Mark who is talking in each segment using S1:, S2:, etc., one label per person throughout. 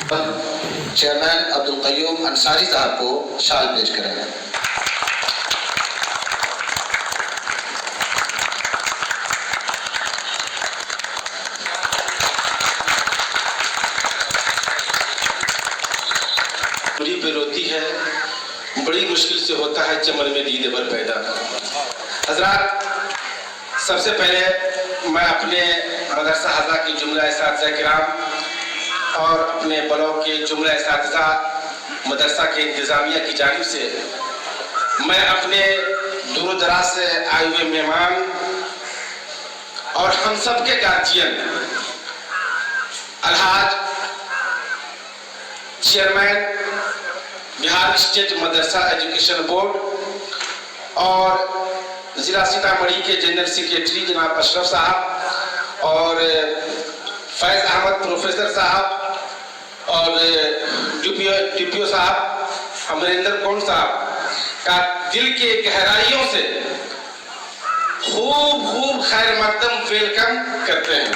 S1: Chairman Abdul Qayyum Ansari साहब को शाल पेश करेंगे।
S2: बड़ी बेरोती है, बड़ी मुश्किल से होता है चमन में दीद बर पैदा। हजरात, सबसे पहले मैं अपने मदरसा हज़ा की जुमला इस्तातिज़ा किराम और अपने ब्लॉक के जुमला इस्तातिज़ा मदरसा के इंतज़ामिया की जानिब से मैं अपने दूर दराज से आए हुए मेहमान और हम सब के guardian Alhaj chairman Bihar state मदरसा एजुकेशन बोर्ड और जिला सीतामढ़ी के जनरल सेक्रेटरी जनाब अशरफ साहब और फैज़ अहमद प्रोफेसर साहब और डीपीओ साहब अमरिंदर कौर साहब का दिल के गहराइयों से खूब खैर मकदम वेलकम करते हैं।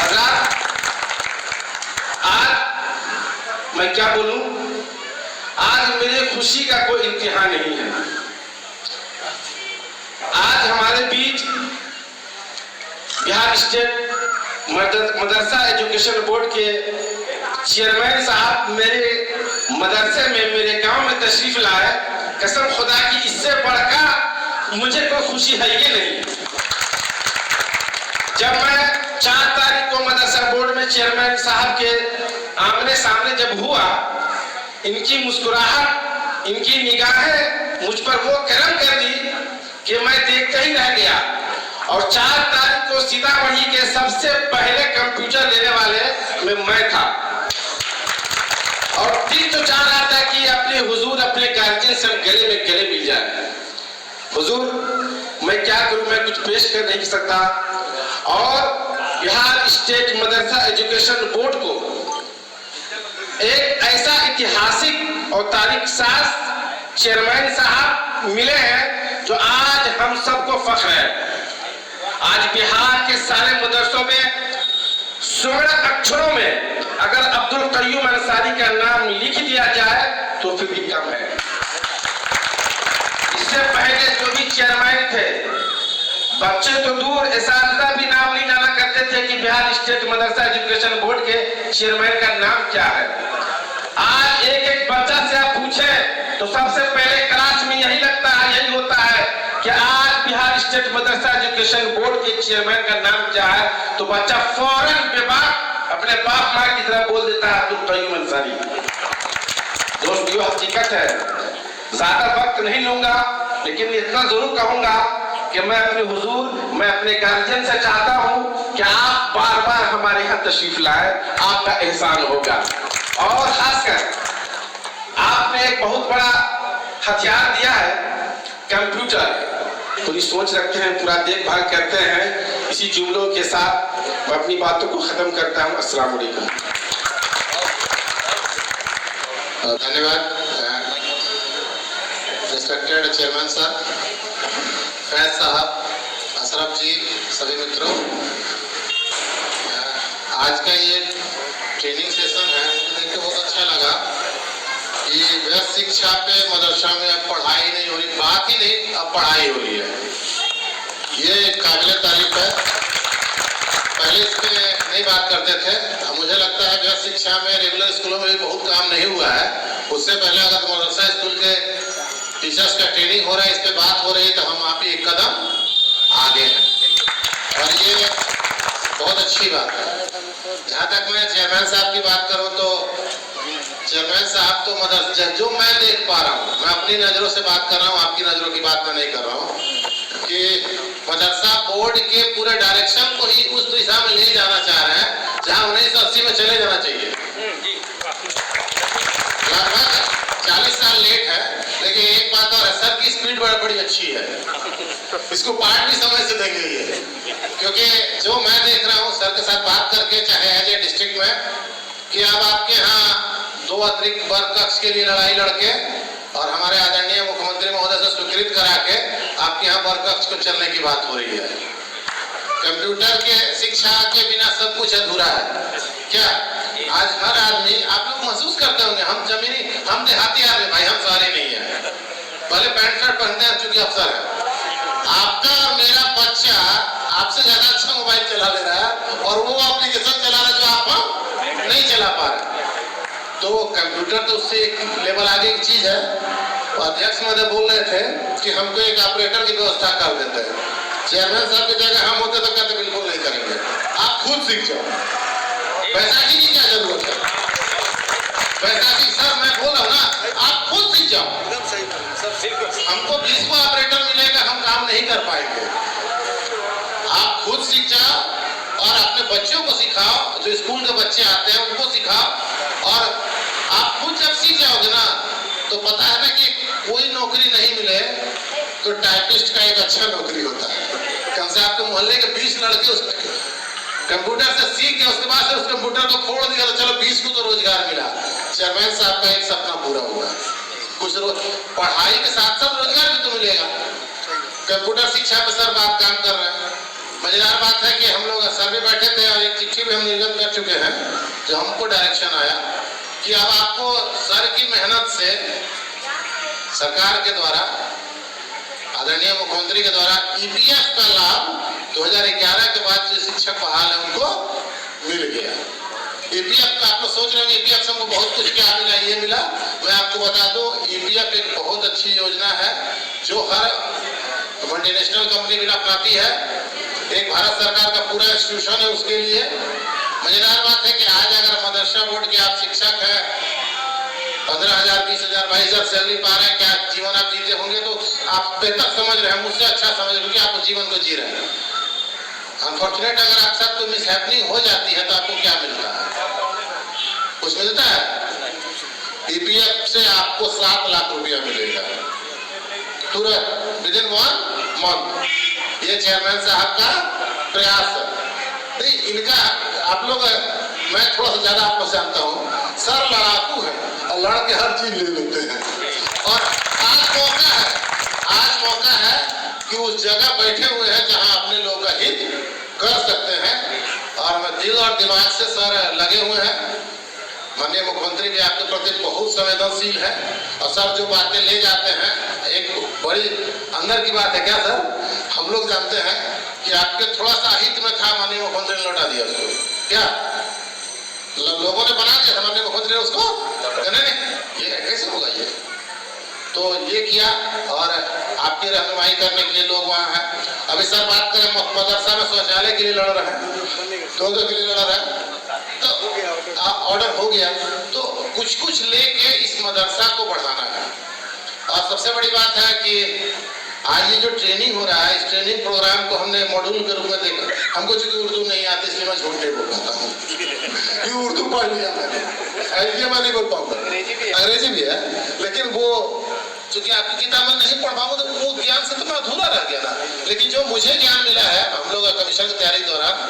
S2: हज़रात, आज मैं क्या बोलूं, आज मेरे खुशी का कोई इंतहा नहीं है। आज हमारे बीच बिहार स्टेट मदरसा एजुकेशन बोर्ड के चेयरमैन साहब मेरे मदरसे में, मेरे गांव में तशरीफ लाए। कसम खुदा की, इससे बढ़कर मुझे कोई खुशी है ये नहीं। जब मैं 4 तारीख को मदरसा बोर्ड में चेयरमैन साहब के आमने सामने जब हुआ, इनकी मुस्कुराहट, इनकी निगाहें मुझ पर वो करम कर दी कि मैं देखते ही रह गया। और 4 तारीख को सीतामढ़ी के सबसे पहले कंप्यूटर लेने वाले में मैं था और दिल तो चाह रहा था कि अपने हुजूर, अपने गार्जियन से गले में गले मिल जाए। हुजूर, मैं क्या करूं, मैं कुछ पेश कर नहीं सकता। और बिहार स्टेट मदरसा एजुकेशन बोर्ड को एक ऐसा ऐतिहासिक और तारीख साज चेयरमैन साहब मिले हैं जो आज हम सबको फख्र है। आज बिहार के सारे मदरसों में स्वर्ण अक्षरों में अगर अब्दुल कय्यूम अंसारी का नाम लिख दिया जाए तो फिर भी कम है। इससे पहले जो भी चेयरमैन थे, बच्चे तो दूर, एसातिज़ा भी नाम नहीं जाना करते थे कि बिहार स्टेट मदरसा एजुकेशन बोर्ड के चेयरमैन का नाम क्या है। आज एक बच्चा से आप पूछें तो सबसे पहले क्लास में यही लगता है, यही होता है कि आज बिहार स्टेट मदरसा एजुकेशन बोर्ड के चेयरमैन का नाम क्या है, तो बच्चा फौरन बेबाक अपने बाप माँ की तरह बोल देता है अब्दुल कय्यूम अंसारी। दोस्तों, हकीकत है। ज्यादा वक्त नहीं लूंगा, लेकिन इतना जरूर कहूंगा कि मैं अपने हुजूर, मैं अपने गार्जियन से चाहता हूं कि आप बार बार हमारे यहाँ तशरीफ लाए, आपका एहसान होगा। और खासकर आपने एक बहुत बड़ा हथियार दिया है, कंप्यूटर। पूरी सोच रखते हैं, पूरा देखभाल करते हैं। इसी जुमलों के साथ मैं अपनी बातों को खत्म करता हूँ। अस्सलाम वालेकुम।
S3: धन्यवाद रिस्पेक्टेड चेयरमैन साहब, फैज साहब, अशरफ जी, सभी मित्रों। आज का ये ट्रेनिंग सेशन है, मुझे देख के बहुत अच्छा लगा कि व्यस्त शिक्षा पे मदरसा में अब पढ़ाई नहीं हो रही, बात ही नहीं, अब पढ़ाई हो रही है। ये काबिल तारीफ है। पहले इस पे नहीं बात करते थे। अब मुझे लगता है व्यस्त शिक्षा में रेगुलर स्कूलों में भी बहुत काम नहीं हुआ है। उससे पहले अगर मदरसा स्कूल के टीचर्स का ट्रेनिंग हो रहा है, इस पे बात हो रही है, तो हम आप ही एक कदम आगे हैं और ये बहुत अच्छी बात है। जहाँ तक मैं चेयरमैन साहब की बात करूँ तो चेयरमैन साहब तो मदरसा जो मैं देख पा रहा हूँ, मैं अपनी नज़रों से बात कर रहा हूँ, आपकी नज़रों की बात मैं नहीं कर रहा हूँ, कि मदरसा बोर्ड के पूरे डायरेक्शन को ही उस दिशा में ले जाना चाह रहे हैं जहाँ 1980 में चले जाना चाहिए। लगभग 40 साल लेट है, लेकिन एक बात और है, सर की स्पीड बड़ी अच्छी है। इसको पार्ट भी समय से देख गई है, क्योंकि जो मैं देख रहा हूँ सर के साथ बात करके, चाहे एज ए डिस्ट्रिक्ट में, कि अब आपके यहाँ 2 अतिरिक्त वर्ग कक्ष के लिए लड़ाई लड़के और हमारे आदरणीय मुख्यमंत्री महोदय से स्वीकृत करा के आपके यहाँ वर्ग कक्ष को चलने की बात हो रही है। कंप्यूटर के शिक्षा के बिना सब कुछ अधूरा है क्या? आज हर हम देहाती आदमी भाई, हम सारे नहीं है, पहले पैंट शर्ट पहनते हैं चूंकि अफसर है। आपका और मेरा बच्चा आपसे ज्यादा अच्छा मोबाइल चला ले रहा है और वो एप्लीकेशन चला रहा है जो आप नहीं चला पा रहे। तो कंप्यूटर तो उससे एक लेवल आगे की चीज है। तो अध्यक्ष महोदय बोल रहे थे कि हमको एक ऑपरेटर की व्यवस्था कर देते हैं। चेयरमैन साहब की जगह हम होते तो कहते बिल्कुल नहीं करेंगे, आप खुद सीख जाओ। बैसाखी की क्या जरूरत है? बैसाखी सर मैं बोल रहा हूँ ना, आप खुद सीख जाओ। हमको 20 को ऑपरेटर मिलेगा, हम काम नहीं कर पाएंगे। आप खुद सीख जाओ और अपने बच्चों को सिखाओ, जो स्कूल के बच्चे आते हैं उनको सिखाओ। और आप खुद जब सीख जाओगे ना तो पता है ना कि कोई नौकरी नहीं मिले तो टाइपिस्ट का एक अच्छा नौकरी होता है। कम से आपके मोहल्ले के 20 लड़के उस कंप्यूटर से सीख के उसके बाद से उस कंप्यूटर को फोड़ दिया तो चलो 20 को तो रोजगार मिला। चेयरमैन साहब का एक सपना पूरा हुआ। कुछ पढ़ाई के साथ साथ रोजगार भी तो मिलेगा। कंप्यूटर शिक्षा पे सर बात काम कर रहे हैं। मजेदार बात है कि हम लोग सर भी बैठे थे और एक चिट्ठी भी हम निर्गत कर चुके हैं जो हमको डायरेक्शन आया कि अब आपको सर की मेहनत से सरकार के द्वारा, आदरणीय मुख्यमंत्री के द्वारा ईपीएफ का लाभ 2011 के बाद जो शिक्षक बहाल है उनको मिल गया। ईपीएफ का आप लोग सोच रहे हैं ईपीएफ से हमको बहुत कुछ क्या मिला, ये मिला। मैं आपको बता दूं ईपीएफ एक बहुत अच्छी योजना है जो हर मल्टीनेशनल कंपनी भी अपनाती है। एक भारत सरकार का पूरा इंस्टीट्यूशन है उसके लिए। मजेदार बात है कि आज अगर मदरसा बोर्ड के आप शिक्षक हैं, 15,000 20,000 22,000 सैलरी पा रहे हैं, क्या जीवन आप जीते होंगे तो आप बेहतर समझ रहे हैं, मुझसे अच्छा समझ रहे हैं क्योंकि आप जीवन को जी रहे हैं। अनफॉर्चुनेट अगर आप साथ कोई मिसहैपनिंग हो जाती है तो आपको क्या मिलता है? कुछ मिलता है? ईपीएफ से आपको 7 लाख रुपया मिलेगा तुरंत विदिन 1 मंथ। ये चेयरमैन साहब का प्रयास है। इनका आप लोग, मैं थोड़ा सा ज्यादा आपको जानता हूँ, सर लड़ाकू है और लड़ के हर चीज ले लेते हैं। और आज मौका है कि उस जगह बैठे हुए हैं जहां अपने लोगों का हित कर सकते हैं। और मैं दिल और दिमाग से सर लगे हुए हैं। माननीय मुख्यमंत्री भी आपके प्रति बहुत संवेदनशील है और सर जो बातें ले जाते हैं, एक बड़ी अंदर की बात है क्या सर, हम लोग जानते हैं कि आपके थोड़ा सा हित में था, माननीय मुख्यमंत्री ने लौटा दिया उसको। क्या लोगों ने बना दिया, माननीय मुख्यमंत्री ने उसको नहीं, ये कैसे होगा ये? तो ये किया और आपकी रहनुमाई करने के लिए लोग वहाँ हैं। अभी सर बात करें मदरसा में शौचालय के लिए लड़ रहे हैं, 2 के लिए लड़ रहे हैं, तो ऑर्डर हो गया तो कुछ लेके इस मदरसा को बढ़ाना है। और सबसे बड़ी बात है कि आज ये जो ट्रेनिंग हो रहा है, इस ट्रेनिंग प्रोग्राम को हमने मॉड्यूल के रूप में देखा। हमको चूंकि उर्दू नहीं आती इसलिए मैं झूठ नहीं बोल पाता हूँ कि उर्दू पढ़ लिया मैंने, ऐसे मैं नहीं बोल पाऊंगा। अंग्रेजी भी है लेकिन वो चूंकि आपकी किताब में नहीं पढ़ पाऊंगा तो वो ज्ञान से तो मैं अधूरा रह गया ना। लेकिन जो मुझे ज्ञान मिला है, हम लोग कमीशन की तैयारी के दौरान,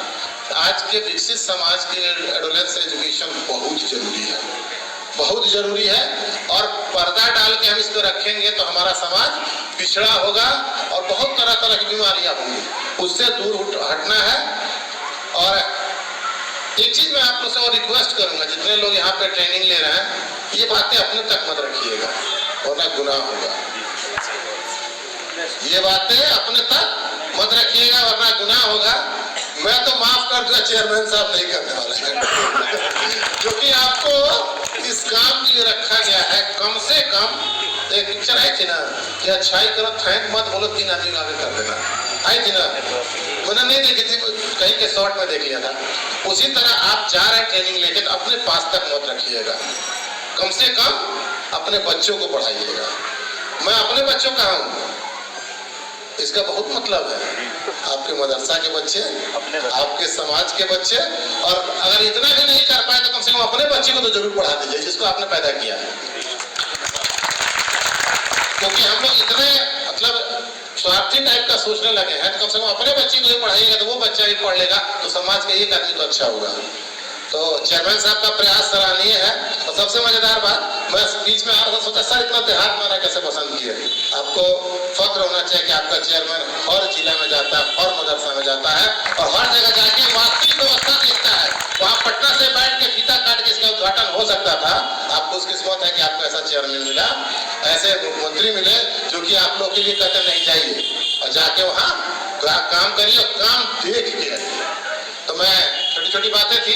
S3: आज के विकसित समाज के एडोलेंस एजुकेशन बहुत जरूरी है, बहुत जरूरी है। और पर्दा डाल के हम इसको रखेंगे तो हमारा समाज पिछड़ा होगा और बहुत तरह तरह की बीमारियां होंगी, उससे दूर हटना है। और एक चीज मैं आप लोग से और रिक्वेस्ट करूंगा, जितने लोग यहाँ पे ट्रेनिंग ले रहे हैं, ये बातें अपने तक मत रखिएगा वरना गुनाह होगा। ये बातें अपने तक मत रखिएगा वरना गुनाह होगा। मैं तो माफ कर दूंगा, चेयरमैन साहब नहीं करने वाले हैं क्योंकि आपको इस काम के लिए रखा गया है। कम से कम एक पिक्चर आई थी ना कि अच्छाई करो थैंक मत बोलो, 3 आदमी आगे कर देना, आई थी ना, मैंने नहीं देखी थी, कहीं के शॉर्ट में देख लिया था। उसी तरह आप जा रहे हैं ट्रेनिंग लेके तो अपने पास तक मत रखिएगा, कम से कम अपने बच्चों को पढ़ाइएगा। मैं अपने बच्चों का हूँ, इसका बहुत मतलब है आपके मदरसा के बच्चे, आपके समाज के बच्चे। और अगर इतना भी नहीं कर पाए तो कम से कम अपने बच्चे को तो जरूर पढ़ा दीजिए जिसको आपने पैदा किया है। क्योंकि हम लोग इतने मतलब स्वार्थी टाइप का सोचने लगे हैं, कम से कम अपने बच्चे को ही पढ़ाइएगा तो वो बच्चा भी पढ़ लेगा तो समाज का एक आदमी तो अच्छा होगा। तो चेयरमैन साहब का प्रयास सराहनीय है। और सबसे मजेदार बात, मैं बीच में आ रहा था, सोचा सर इतना देहात माना कैसे पसंद किए। आपको फक्र होना चाहिए कि आपका चेयरमैन हर जिला में जाता है, हर मदरसा में जाता है और हर जगह जाके वास्तविक व्यवस्था देखता है। वहाँ पटना से बैठ के फीता काट के इसका उद्घाटन हो सकता था, आपको खुशकिस्मत है कि आपको ऐसा चेयरमैन मिला, ऐसे मंत्री मिले जो कि आप लोग के लिए कहते नहीं जाइए और जाके वहाँ काम करिए और काम देख के आइए। तो मैं छोटी छोटी बातें थी,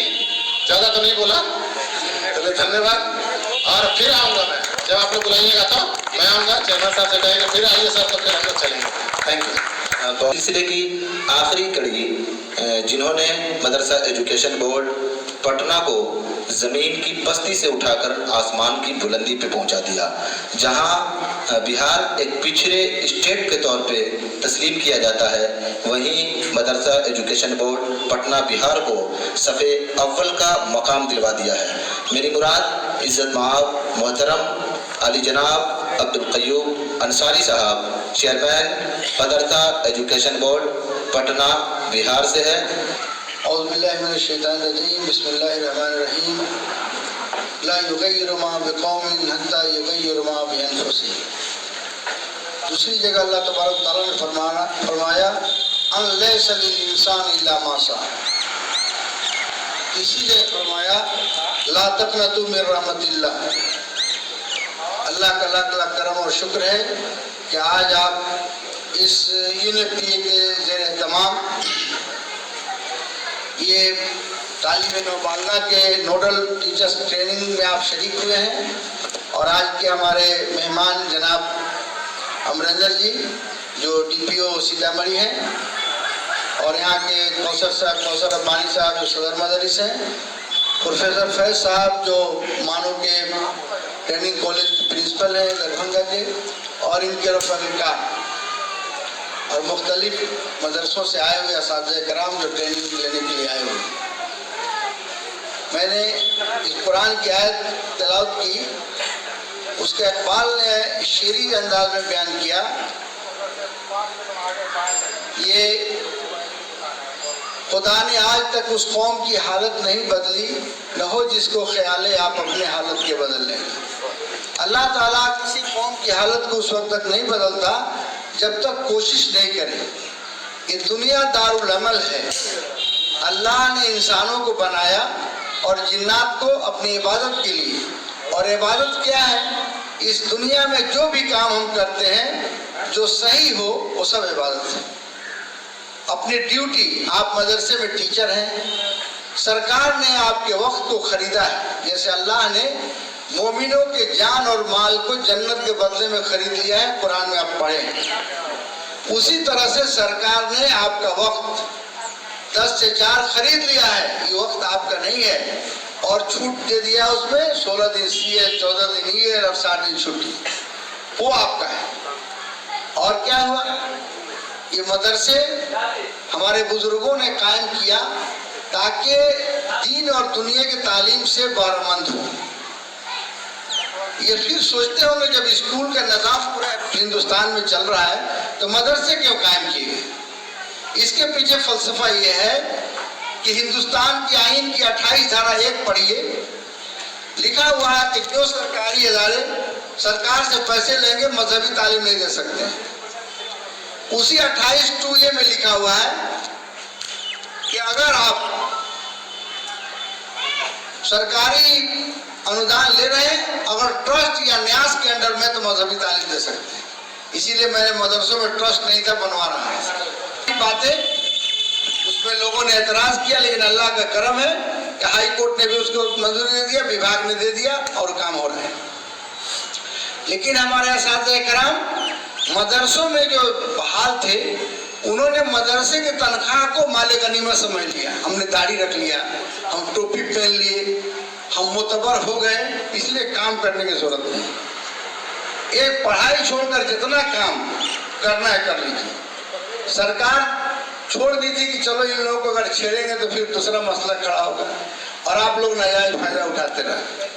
S3: ज्यादा तो नहीं बोला, चलिए धन्यवाद। और फिर आऊंगा मैं, जब आप लोग बुलाइएगा तो मैं आऊंगा, चेयरमैन साहब से कहेंगे फिर आइए सर, तो फिर हम लोग चलेंगे। Thank you.
S4: सिलसिले की आखिरी कड़ी जिन्होंने मदरसा एजुकेशन बोर्ड पटना को जमीन की पस्ती से उठाकर आसमान की बुलंदी पे पहुंचा दिया, जहां बिहार एक पिछड़े स्टेट के तौर पे तस्लीम किया जाता है, वहीं मदरसा एजुकेशन बोर्ड पटना बिहार को सफ़े अव्वल का मकाम दिलवा दिया है। मेरी मुराद इज़्ज़त माब मोहतरम अली जनाब अब्दुल क़य्यूम अंसारी साहब, चेयरमैन मदरसा एजुकेशन बोर्ड पटना बिहार से है।
S5: औज़ुबिल्लाहिमिनश्शैतानिर्रजीम, बिस्मिल्लाहिर्रहमानिर्रहीम। ला युग़य्यिरु मा बिक़ौमिन हत्ता युग़य्यिरु मा बिअनफ़ुसिहिम। दूसरी जगह अल्लाह तबारक तआला ने फरमाया अन लैसा लिल इंसानि इल्ला मा सा। तीसरी जगह फरमाया ला तक़नतु मिन रहमतिल्लाह। अल्लाह का लाख लाख करम और शुक्र है कि आज आप इस यूनिवर्सिटी के ज़ेर एहतमाम ये तालीम नौबांगा के नोडल टीचर्स ट्रेनिंग में आप शरीक हुए हैं। और आज के हमारे मेहमान जनाब अमरिंदर जी जो DPO सीतामढ़ी हैं, और यहाँ के कौसर अब्बानी साहब जो सदर मदरस हैं, प्रोफेसर फैज साहब जो मानो के ट्रेनिंग कॉलेज के प्रिंसिपल हैं दरभंगा के, और इनके रफ़ीक़ान और मुख्तलिफ मदरसों से आए हुए असातिज़े कराम जो ट्रेनिंग लेने के लिए आए हुए। मैंने इस कुरान की आयत तिलावत की, उसके इकबाल ने शेरी अंदाज में बयान किया, ये खुदा ने आज तक उस कौम की हालत नहीं बदली, न हो जिसको ख्याल आप अपने हालत के बदल लेंगे। अल्लाह ताला किसी कौम की हालत को उस वक्त तक नहीं बदलता जब तक कोशिश नहीं करे। ये दुनिया दारुल अमल है। अल्लाह ने इंसानों को बनाया और जिन्नात को अपनी इबादत के लिए, और इबादत क्या है? इस दुनिया में जो भी काम हम करते हैं जो सही हो वो सब इबादत है। अपनी ड्यूटी, आप मदरसे में टीचर हैं, सरकार ने आपके वक्त को खरीदा है, जैसे अल्लाह ने मोमिनों के जान और माल को जन्नत के बदले में खरीद लिया है, कुरान में आप पढ़ें। उसी तरह से सरकार ने आपका वक्त 10 से 4 खरीद लिया है, ये वक्त आपका नहीं है, और छूट दे दिया उसमें 16 दिन सीए, 14 दिन ये और 60 दिन छुट्टी, वो आपका है। और क्या हुआ? ये मदरसे हमारे बुजुर्गों ने कायम किया ताकि दीन और दुनिया की तालीम से बहरमंद हो। ये फिर सोचते होंगे जब स्कूल का निज़ाम पूरा हिंदुस्तान में चल रहा है तो मदरसे क्यों कायम किए गए? इसके पीछे फलसफा ये है कि हिंदुस्तान की आइन की 28 धारा 1 पढ़िए, लिखा हुआ है कि जो सरकारी इदारे सरकार से पैसे लेंगे मजहबी तालीम नहीं दे सकते। उसी 28(2)A में लिखा हुआ है कि अगर आप सरकारी अनुदान ले रहे हैं, अगर ट्रस्ट या न्यास के अंडर में, तो मजहबी तालीम दे सकते हैं। इसीलिए मैंने मदरसों में ट्रस्ट नहीं था, बनवा रहा है। बातें उसमें लोगों ने एतराज किया, लेकिन अल्लाह का करम है कि हाई कोर्ट ने भी उसको मंजूरी दे दिया, विभाग ने दे दिया और काम हो रहा है। लेकिन हमारे असातिज़े कराम मदरसों में जो बहाल थे, उन्होंने मदरसे की तनख्वाह को माले गनीमत समझ लिया। हमने दाढ़ी रख लिया, हम टोपी पहन लिए, हम मोतबर हो गए, इसलिए काम करने की जरूरत नहीं। एक पढ़ाई छोड़कर जितना काम करना है कर लीजिए। सरकार छोड़ दी थी कि चलो इन लोगों को अगर छेड़ेंगे तो फिर दूसरा मसला खड़ा होगा, और आप लोग नाजायज फायदा उठाते रहे।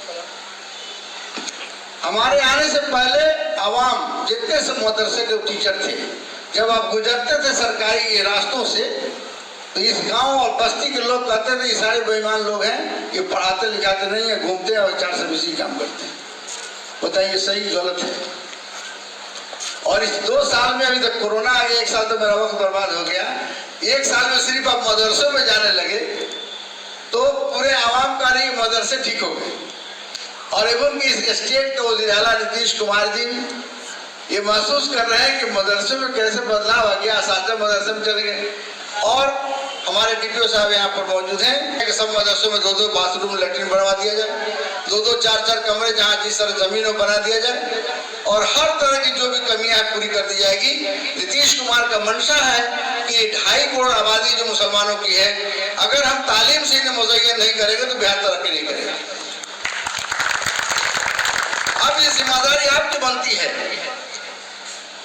S5: हमारे आने से पहले आवाम जितने सब मदरसे के टीचर थे, जब आप गुजरते थे सरकारी रास्तों से, तो इस गांव और बस्ती के लोग कहते थे ये सारे बेईमान लोग हैं, ये पढ़ाते लिखाते नहीं है, घूमते हैं और 4 से बेसी काम करते हैं। बताइए सही गलत है? और इस 2 साल में, अभी तक कोरोना आ गया, 1 साल तो मेरा वक्त बर्बाद हो गया। 1 साल में सिर्फ आप मदरसों में जाने लगे तो पूरे आवाम का नहीं, मदरसे ठीक हो गए। और एवं कि इस स्टेट के वज़ीर आला नीतीश कुमार जी ये महसूस कर रहे हैं कि मदरसे में कैसे बदलाव आ गया, असातिज़ा मदरसे में चले गए। और हमारे DPO साहब यहाँ पर मौजूद हैं कि सब मदरसों में 2-2 बाथरूम लैट्रिन बनवा दिया जाए, 2-2 4-4 कमरे जहाँ जिस तरह जमीन हो बना दिया जाए, और हर तरह की जो भी कमियां है पूरी कर दी जाएगी। नीतीश कुमार का मंशा है कि 2.5 करोड़ आबादी जो मुसलमानों की है, अगर हम तालीम से इन्हें मुज़य्यन नहीं करेंगे तो बिहार तरक्की नहीं करेगा। अब ये जिम्मेदारी आपकी बनती है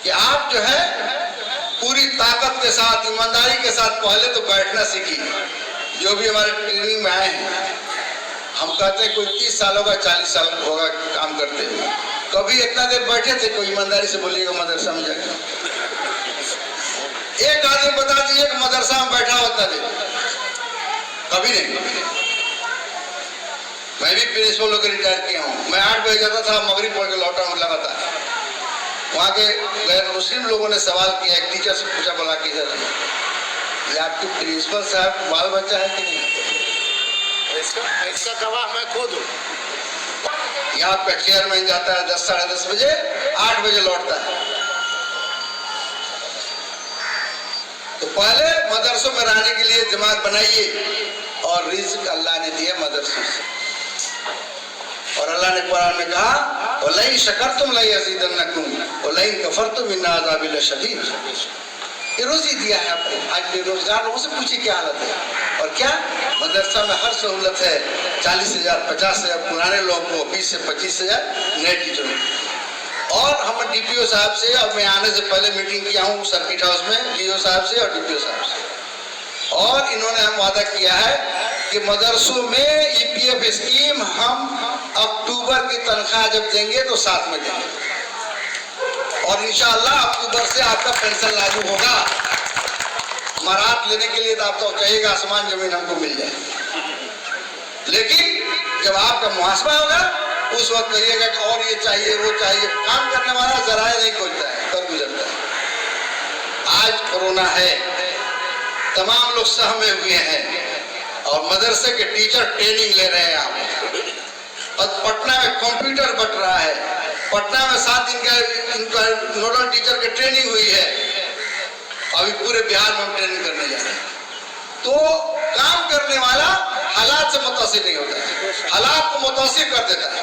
S5: कि आप जो है पूरी ताकत के साथ, ईमानदारी के साथ पहले तो बैठना सीखिए। जो भी हमारे ट्रेनिंग में आए हैं, हम कहते हैं कोई 30 साल होगा, 40 साल होगा काम करते हुए, कभी इतना देर बैठे थे? कोई ईमानदारी से बोलिएगा मदरसा में जाकर एक आदमी बता दीजिए कि मदरसा में बैठा होता देर? कभी नहीं। मैं भी प्रिंसिपल होकर रिटायर किया हूँ। मैं 8 बजे जाता था, मगरिब पढ़ के लौटा हूँ लगातार। वहाँ के गैर मुस्लिम लोगों ने सवाल किया, एक टीचर से पूछा, बोला कि ये आपके प्रिंसिपल साहब बाल बच्चा है कि नहीं?
S3: इसका गवाह मैं खुद हूँ।
S5: यहाँ पे चेयरमैन जाता है 10 साढ़े 10 बजे, 8 बजे लौटता है। तो पहले मदरसों में रहने के लिए जमात बनाइए, और रिज़्क अल्लाह ने दिया मदरसों से। और अल्लाह ने कुरान में कहा, वलइन शकरतुम लयज़ीदन्नकुम वलइन कफरतुम इन्न अज़ाबी लशदीद। ये रोजी दिया है आपको। आज बेरोजगार लोगों से पूछिए क्या हालत है। और क्या मदरसा में हर सहूलत है। 40,000 50,000 पुराने लोगों को, 20 से 25,000 नए टीचरों को। और हम DPO साहब से, और मैं आने से पहले मीटिंग किया हूँ सर्किट हाउस में DO साहब से और DPO साहब से, और इन्होंने हम वादा किया है कि मदरसों में EPF स्कीम हम अक्टूबर की तनख्वाह जब देंगे तो साथ में देंगे, और इंशाअल्लाह अक्टूबर से आपका पेंशन लागू होगा। मरात लेने के लिए तो आपको चाहिएगा आसमान जमीन हमको मिल जाए, लेकिन जब आपका मुहासबा होगा उस वक्त कहिएगा कि और ये चाहिए वो चाहिए। काम करने वाला जराए नहीं खोजता है, कर गुजरता है। आज कोरोना है, तमाम लोग सहमे हुए हैं, और मदरसे के टीचर ट्रेनिंग ले रहे हैं यहाँ। और पटना में कंप्यूटर बट रहा है, पटना में 7 दिन का इनका नोडल टीचर की ट्रेनिंग हुई है। अभी पूरे बिहार में हम ट्रेनिंग करने जा रहे हैं। तो काम करने वाला हालात से मुतासिर नहीं होता है, हालात को मुतासिर कर देता है,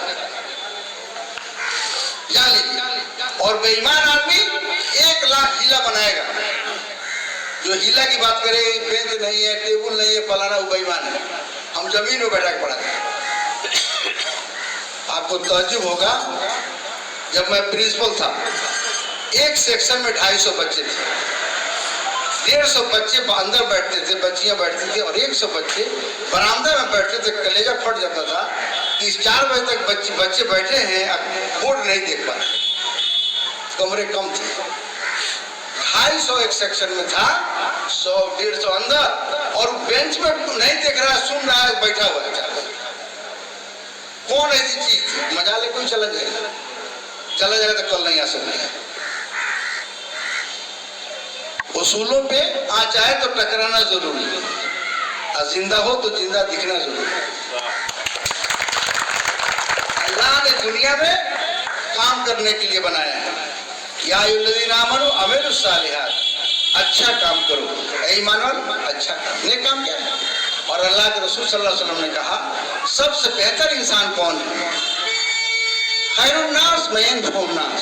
S5: जान लीजिए। और बेईमान आदमी 1 लाख हीला बनाएगा। जो हीला की बात करे, बेंच नहीं है, टेबल नहीं है, फलाना, वो बेईमान है। हम जमीन में बैठा के पढ़ाते हैं। आपको ताज्जुब होगा, जब मैं प्रिंसिपल था, एक सेक्शन में 250 बच्चे थे, 150 बच्चे अंदर बैठते थे, बच्चियां बैठती थी, और 100 बच्चे बरामदा में बैठते थे। कलेजा फट जाता था कि 4 बजे तक बच्चे बैठे हैं, बोर्ड नहीं देख पा रहे, कमरे कम थे। 250 एक सेक्शन में था, 100-150 अंदर, और बेंच में नहीं देख रहा, सुन रहा है, बैठा हुआ है। कौन ऐसी चीज थी? मजा ले कोई चला जाएगा तो कल नहीं आ सकता। उसूलों पे आ चाहे तो टकराना जरूरी है, और जिंदा हो तो जिंदा दिखना जरूरी है। अल्लाह ने दुनिया में काम करने के लिए बनाया है। या अय्युहल्लज़ीना आमनू अमिलुस सालिहात, अच्छा काम करो। ईमान वालों, अच्छा काम, नेक काम क्या है? और अल्लाह के रसूल सल्लल्लाहु अलैहि वसल्लम ने कहा, सबसे बेहतर इंसान कौन है? खैरुन नास मान यनफउन नास।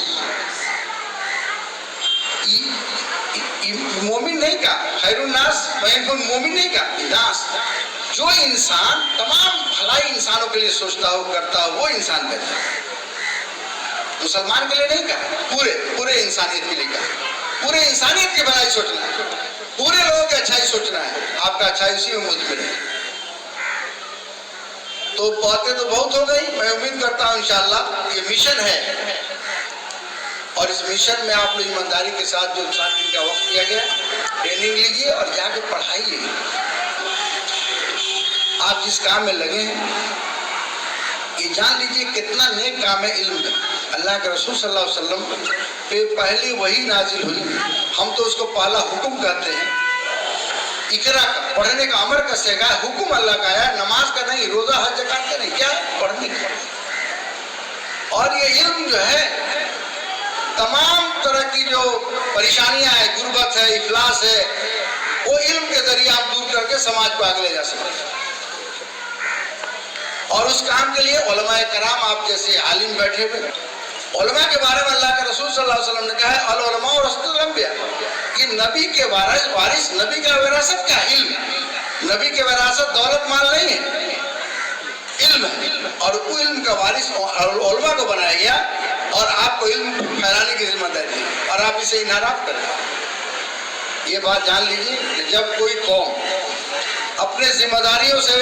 S5: मोमिन नहीं का, खैरुन नास मान यनफउन, मोमिन नहीं का, नास। जो इंसान तमाम भलाई इंसानों के लिए सोचता हो, करता हो, वो इंसान बेहतर है। मुसलमान के लिए नहीं कहा, पूरे इंसानियत के लिए कहा। पूरे इंसानियत की भलाई सोचना है, पूरे लोगों की अच्छाई सोचना है। आपका अच्छाई उसी में मुझ में है। तो बातें तो बहुत हो गई। मैं उम्मीद करता हूँ इंशाअल्लाह ये मिशन है, और इस मिशन में आप लोग ईमानदारी के साथ जो 7 दिन का वक्त दिया गया, ट्रेनिंग लीजिए और जाके पढ़ाइए। आप जिस काम में लगे हैं, ये जान लीजिए कितना नेक काम है इल्म। अल्लाह के रसूल सल्लल्लाहु अलैहि वसल्लम पे पहली वही नाजिल हुई, हम तो उसको पहला हुक्म कहते हैं, इकरा का, पढ़ने का, अमर का सेगा, हुक्म अल्लाह का आया, नमाज का नहीं, रोजा हज ज़कात का नहीं, क्या पढ़ने का। और ये इल्म जो है तमाम तरह की जो परेशानियां हैं, गुर्बत है, इफलास है, वो इल्म के जरिए हम दूर करके समाज को आगे ले जा सकते हैं। और उस काम के लिए उलमाए कराम आप जैसे आलिम बैठे हुए, उलमा के बारे में अल्लाह के रसूल सल्लल्लाहु अलैहि वसल्लम ने कहा है अल उलमा वरसतुल अंबिया, कि नबी के वारिस, नबी का विरासत क्या इल्म। नबी के विरासत दौलत माल नहीं है, इल्म है। और वो इल्म का वारिस उलमा को बनाया गया और आपको इल्म फैलाने की जिम्मेदारी दी और आप इसे इनहराफ करें। ये बात जान लीजिए कि जब कोई कौम अपने जिम्मेदारियों से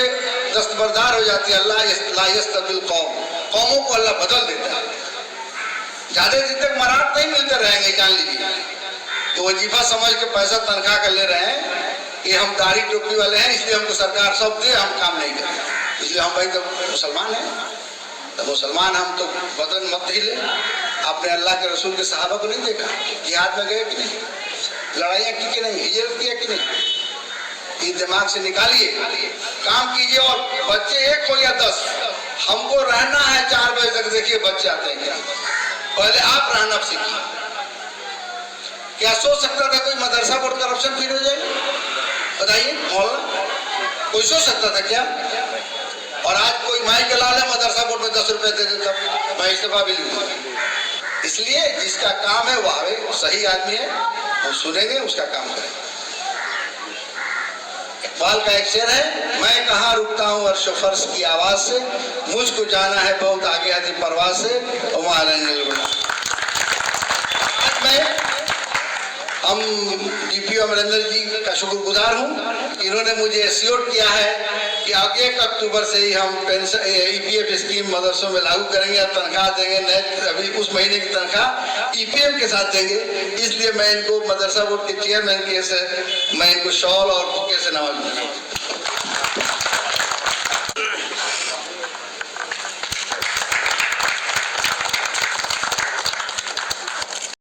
S5: दस्तबरदार हो जाती है, अल्लाह यस्तबिल कौमों को अल्लाह बदल देता है। ज्यादा दिन तक मराठ नहीं मिलते रहेंगे, जान लीजिए। तो वजीफा समझ के पैसा तनख्वाह कर ले रहे हैं कि हम दाढ़ी टोपी वाले हैं इसलिए हमको सरकार सब दे, हम काम नहीं करें, इसलिए हम भाई तो मुसलमान हैं। तो मुसलमान हम तो बदन मत हिले। आपने अल्लाह के रसूल के सहाबा को नहीं देखा, जिहाद में गए कि नहीं, लड़ाइयाँ की कि नहीं, हिजरत किया कि नहीं। ये दिमाग से निकालिए, काम कीजिए। और बच्चे 1 हो या 10, हमको रहना है 4 बजे तक। देखिए बच्चे आते हैं क्या, पहले आप रहना सीखिए। क्या सोच सकता था कोई मदरसा बोर्ड करप्शन फ्री हो जाएगा? बताइए, मोहल्ला कोई सोच सकता था क्या? और आज कोई माई के लाल है, मदरसा बोर्ड में 10 रुपए दे देता, मैं इस्तीफा भी लूंगा। इसलिए जिसका काम है वो आवे, सही आदमी है, वो सुनेंगे, उसका काम करेंगे। इकबाल का एक शेर है, मैं कहाँ रुकता हूँ अर्श फर्श की आवाज से, मुझको जाना है बहुत आगे आती परवाज से। हम डीपीओ अमरिंदर जी का शुक्रगुजार हूँ, इन्होंने मुझे एश्योर किया है कि आगे 1 अक्टूबर से ही हम पेंशन ईपीएफ स्कीम मदरसों में लागू करेंगे और तनख्वाह देंगे। नए अभी उस महीने की तनख्वाह ईपीएफ के साथ देंगे। इसलिए मैं इनको मदरसा बोर्ड के चेयरमैन के से मैं इनको शॉल और बुके से नवाजूंगा।